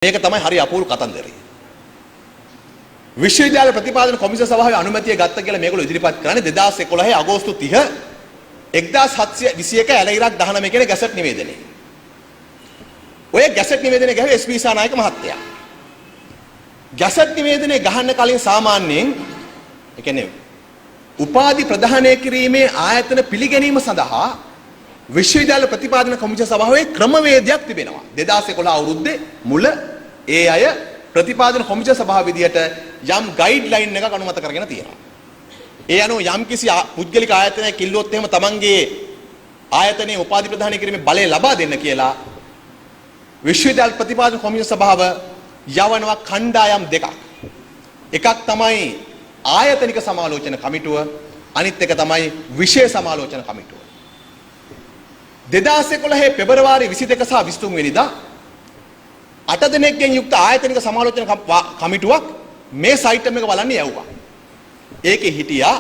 මේක තමයි හරි අපූර්ව කතන්දරය. විශ්වවිද්‍යාල ප්‍රතිපාදන කොමිසම සභාවේ අනුමැතිය ගත්ත කියලා මේගොල්ලෝ ඉදිරිපත් කරන්නේ 2011 අගෝස්තු 30 1721 ඇලයිරක් 19 කියන ගැසට් නිවේදනයේ. ඔය ගැසට් නිවේදනය ගහුවේ එස්.පී. සානායක මහත්තයා. ගැසට් නිවේදනය ගහන්න කලින් සාමාන්‍යයෙන් ඒ කියන්නේ උපාධි ප්‍රදානය කිරීමේ ආයතන පිළිගැනීම සඳහා විශ්වවිද්‍යාල ප්‍රතිපාදන කොමිසම සභාවේ ක්‍රමවේදයක් තිබෙනවා. 2011 අවුරුද්දේ මුල ඒ අය ප්‍රතිපාදන කොමිසම සභාව විදියට යම් ගයිඩ්ලයින් එකක් අනුමත කරගෙන තියෙනවා. ඒ අනුව යම් කිසි පුද්ගලික ආයතනයක් කිල්ලුවොත් එහෙම තමන්ගේ ආයතනයේ උපාධි ප්‍රදානය කිරීමේ බලය ලබා දෙන්න කියලා විශ්වවිද්‍යාල ප්‍රතිපාදන කොමිසම සභාව යවනවා කණ්ඩායම් දෙකක්. එකක් තමයි ආයතනික සමාලෝචන කමිටුව, අනිත් එක තමයි විෂය සමාලෝචන කමිටුව. 2011 පෙබරවාරි 22 සහ 23 වෙනිදා 8 දෙනෙක්ගෙන් යුක්ත ආයතනික සමාලෝචන කමිටුවක් මේ සයිට් එක බලන්න යවුවා. ඒකේ හිටියා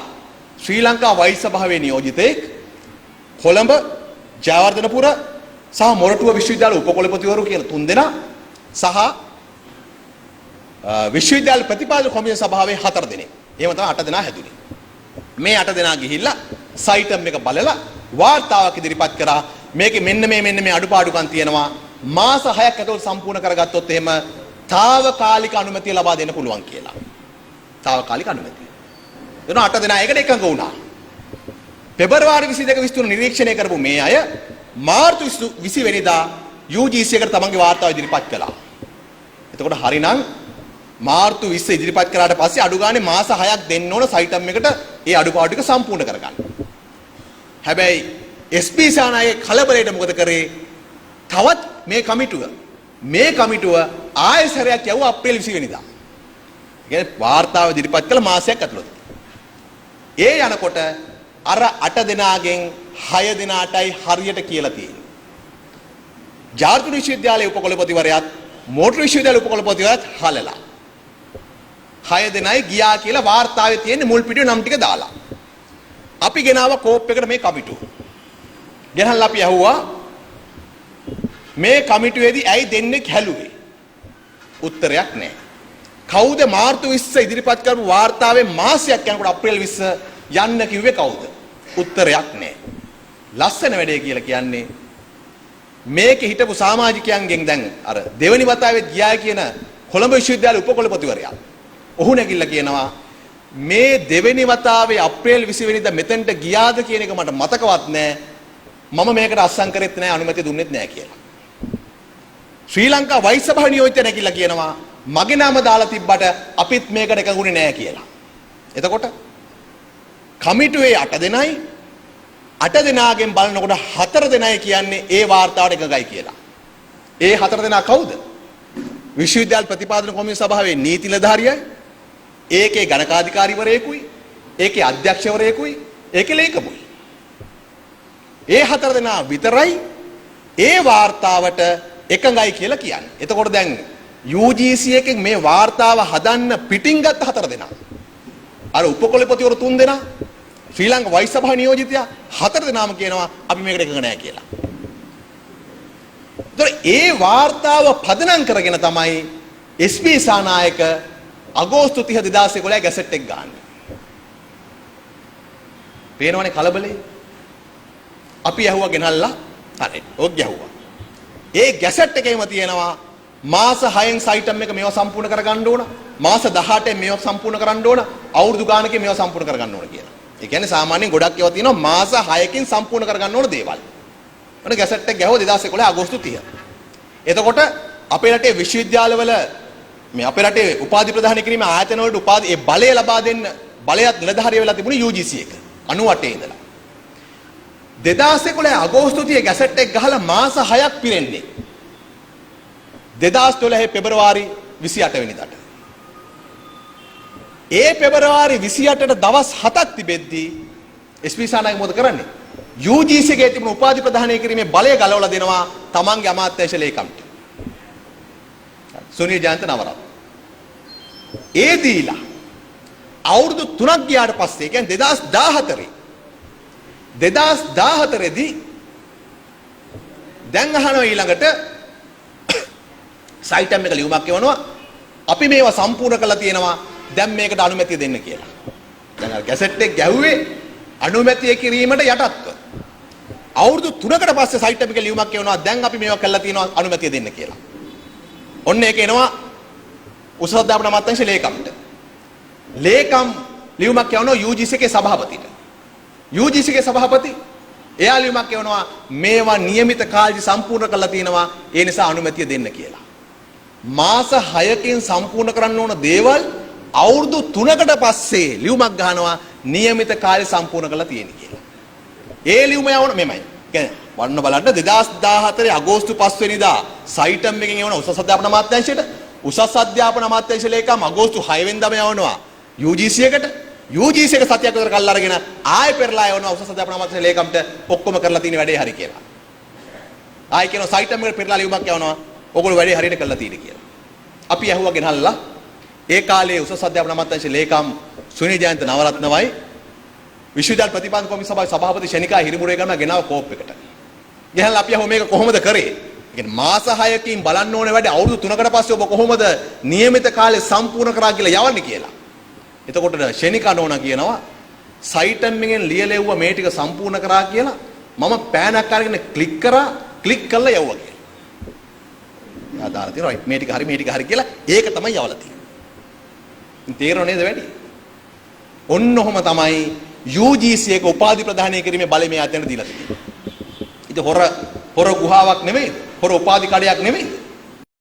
ශ්‍රී ලංකා වෛද්‍ය සභාවේ නියෝජිතයෙක්, කොළඹ, ජයවර්ධනපුර සහ මොරටුව විශ්වවිද්‍යාල උපකුලපතිවරු කියන 3 දෙනා සහ විශ්වවිද්‍යාල ප්‍රතිපාදන කොමිසම සභාවේ 4 දෙනෙක්. එහෙම තමයි 8 දෙනා හැදුනේ. මේ 8 දෙනා ගිහිල්ලා සයිට් එක බලලා වාර්තාවක් ඉදිරිපත් කරා. මේකේ මෙන්න මේ අඩුපාඩුකම් තියෙනවා. මාස 6ක් ඇතුළත සම්පූර්ණ කරගත්තොත් එහෙම తాවකාලික අනුමැතිය ලබා දෙන්න පුළුවන් කියලා. తాවකාලික අනුමැතිය. එතන 8 දෙනා ඒකට එකඟ වුණා. පෙබරවාරි 22 23 නිරීක්ෂණය කරපු මේ අය මාර්තු 20 වෙනිදා UGC එකට තමන්ගේ වාර්තාව ඉදිරිපත් කළා. එතකොට හරිනම් මාර්තු 20 ඉදිරිපත් කරාට පස්සේ අඩු ගානේ මාස 6ක් දෙන්න ඕන සයිටම් එකට ඒ අඩුපාඩු ටික සම්පූර්ණ කරගන්න. හැබැයි එස්.පී. සානායක කලබලයට මොකද කරේ? තවත් මේ කමිටුව ආයසරයක් යවුවා අප්‍රේල් 20 වෙනිදා. ඒ කියන්නේ වාර්තාව ඉදිරිපත් කළ මාසයක් ඇතුළත. ඒ යනකොට අර 8 දෙනාගෙන් 6 දෙනාටයි හරියට කියලා තියෙන්නේ. ජාර්ජ් විශ්වවිද්‍යාලයේ උපකුලපතිවරයාත් මෝටර් විශ්වවිද්‍යාලයේ උපකුලපතිවරයාත් හලලා 6 දෙනයි ගියා කියලා වාර්තාවේ තියෙන මුල් පිටුවේ නම් ටික දාලා. අපි ගෙනාව කෝප් එකට මේ කමිටුව. ගෙනල්ලා අපි අහුවා මේ කමිටුවේදී ඇයි දෙන්නෙක් හැලුවේ? උත්තරයක් නැහැ. කවුද මාර්තු 20 ඉදිරිපත් කරපු වාර්තාවේ මාසයක් යනකොට අප්‍රේල් 20 යන්න කිව්වේ කවුද? උත්තරයක් නැහැ. ලස්සන වැඩේ කියලා කියන්නේ මේකේ හිටපු සමාජිකයන්ගෙන් දැන් අර දෙවෙනි වතාවේ ගියා කියන කොළඹ විශ්වවිද්‍යාලයේ උපකුලපතිවරයා. ඔහු නැගිටලා කියනවා මේ දෙවෙනි වතාවේ අප්‍රේල් 20 වෙනිදා මෙතෙන්ට ගියාද කියන එක මට මතකවත් නැහැ. මම මේකට අත්සන් කරෙත් නැහැ, අනුමැතිය දුන්නෙත් නැහැ කියලා. ශ්‍රී ලංකා වෛද්‍ය සභාව නියෝජිතය නැගිටලා කියනවා මගේ නම දාලා තිබ්බට අපිත් මේකට එකඟුනේ නැහැ කියලා. එතකොට කමිටුවේ 8 දෙනයි 8 දෙනාගෙන් බලනකොට 4 දෙනයි කියන්නේ ඒ වාර්තාවට එකඟයි කියලා. ඒ 4 දෙනා කවුද? විශ්වවිද්‍යාල ප්‍රතිපාදන කොමිසම සභාවේ නීති නිලධාරියයි, ඒකේ ගණකාධිකාරිවරයෙකුයි, ඒකේ අධ්‍යක්ෂවරයෙකුයි, ඒකේ ලේකමුයි. ඒ 4 දෙනා විතරයි ඒ වාර්තාවට එකඟයි කියලා කියන්නේ. එතකොට දැන් UGC එකෙන් මේ වාර්තාව හදන්න පිටින් ගත්ත 4 දෙනා. අර උපකුලපතිවරු 3 දෙනා, ශ්‍රී ලංකා වෛද්‍ය සභාව නියෝජිතයා 4 දෙනාම කියනවා අපි මේකට එකඟ නැහැ කියලා. ඒ වාර්තාව පදනම් කරගෙන තමයි එස්.පී. සානායක අගෝස්තු 30 2011 ගැසට් එක ගන්න. පේනවනේ කලබලේ. අපි ඇහුවා ගෙනල්ලා හරි. ඔක් ගැහුවා. ඒ ගැසට් එකේම තියෙනවා මාස 6න් සයිටම් එක මේව සම්පූර්ණ කරගන්න ඕන. මාස 18න් මේව සම්පූර්ණ කරන්න ඕන. අවුරුදු ගානකින් මේව සම්පූර්ණ කරගන්න ඕන කියලා. ඒ කියන්නේ සාමාන්‍යයෙන් ගොඩක් ඒවා තියෙනවා මාස 6කින් සම්පූර්ණ කරගන්න ඕන දේවල්. ඔන්න ගැසට් එක ගැහුවා 2011 අගෝස්තු 30. එතකොට අපේ රටේ විශ්වවිද්‍යාලවල මේ අපේ රටේ උපාධි ප්‍රදානය කිරීමේ ආයතන වලට උපාධි ඒ බලය ලබා දෙන්න බලයත් නිලධාරිය වෙලා තිබුණේ UGC එක 98 ඉඳලා 2011 අගෝස්තු 30 ගැසට් එක ගහලා මාස 6ක් පිරෙන්නේ 2012 පෙබරවාරි 28 වෙනිදාට. ඒ පෙබරවාරි 28ට දවස් 7ක් තිබෙද්දී එස්.පී. සානායක මොකද කරන්නේ? UGC එකේ තිබුණු උපාධි ප්‍රදානය කිරීමේ බලය ගලවලා දෙනවා තමන්ගේ අමාත්‍යාංශ ලේකම්ට. සුනිල් ජයන්ත නවරත්න. ඒ දීලා අවුරුදු 3ක් ගියාට පස්සේ කියන්නේ 2014 දී දැන් අහනවා ඊළඟට සයිටම් එක ලියුමක් එවනවා අපි මේවා සම්පූර්ණ කරලා තියෙනවා දැන් මේකට අනුමැතිය දෙන්න කියලා. දැන් අර ගැසට් එක ගැහුවේ අනුමැතිය කිරීමට යටත්ව. අවුරුදු 3කට පස්සේ සයිටම් එක ලියුමක් එවනවා දැන් අපි මේවා කරලා තියෙනවා අනුමැතිය දෙන්න කියලා. ඔන්න ඒක එනවා උසස් අධ්‍යාපන අමාත්‍යාංශ ලේකම්ට. ලේකම් ලියුමක් යවනවා UGC එකේ සභාපතිට. UGC එකේ සභාපති එයා ලියුමක් යවනවා මේවා નિયમિત කාලෙදි සම්පූර්ණ කරලා තිනවා ඒ නිසා අනුමැතිය දෙන්න කියලා. මාස 6කින් සම්පූර්ණ කරන්න ඕන දේවල් අවුරුදු 3කට පස්සේ ලියුමක් ගහනවා નિયમિત කාලෙ සම්පූර්ණ කරලා තියෙන කියලා. ඒ ලියුම යවන මෙමය. කියන්නේ වන්න බලන්න 2014 අගෝස්තු 5 වෙනිදා සයිටම් එකෙන් යවන උසස් අධ්‍යාපන අමාත්‍යාංශයට උසස් අධ්‍යාපන අමාත්‍යාංශ ලේකම් අගෝස්තු 6 වෙනිදාම යවනවා UGC එකට UGC එක සතියක් විතර කල් අරගෙන ආයෙ පෙරලා යවනවා උසස් අධ්‍යාපන අමාත්‍යාංශ ලේකම්ට ඔක්කොම කරලා තියෙන වැඩේ හරි කියලා. ආයෙ කියනවා සයිටම් එකට පෙරලා ලියුමක් යවනවා ඔයගොල්ලෝ වැඩේ හරියට කරලා තියෙන කියලා. අපි ඇහුවා ගෙනල්ලා ඒ කාලේ උසස් අධ්‍යාපන අමාත්‍යාංශ ලේකම් සුනිල් ජයන්ත නවරත්නවයි විශ්වවිද්‍යාල ප්‍රතිපාදන කොමිසම සභාවේ සභාපති ශනිකා හිරිමුරේ ගම ගෙනාව කෝප් එකට. ගෙනල්ලා අපි අහුව මේක කොහොමද කරේ? ඒ කියන්නේ මාස 6කින් බලන්න ඕනේ වැඩි අවුරුදු 3කට පස්සේ ඔබ කොහොමද નિયમિત කාලේ සම්පූර්ණ කරා කියලා යවන්නේ කියලා. එතකොට ශනිකා නෝනා කියනවා සයිටම් එකෙන් ලියලෙව්ව මේ ටික සම්පූර්ණ කරා කියලා මම පෑනක් අරගෙන ක්ලික් කරා ක්ලික් කළා යවුවා කියලා. එයා දාලා තියෙනවා රයිට් මේ ටික හරි කියලා ඒක තමයි යවලා තියෙන්නේ. තේරෙනව නේද වැඩි? ඔන්න ඔහම තමයි UGC එක උපාධි ප්‍රදානය කිරීමේ බලය මේ අතන දීලා තියෙන්නේ. ඉතින් හොර ගුහාවක් නෙමෙයි. හොර උපාධි කඩයක් නෙමෙයි.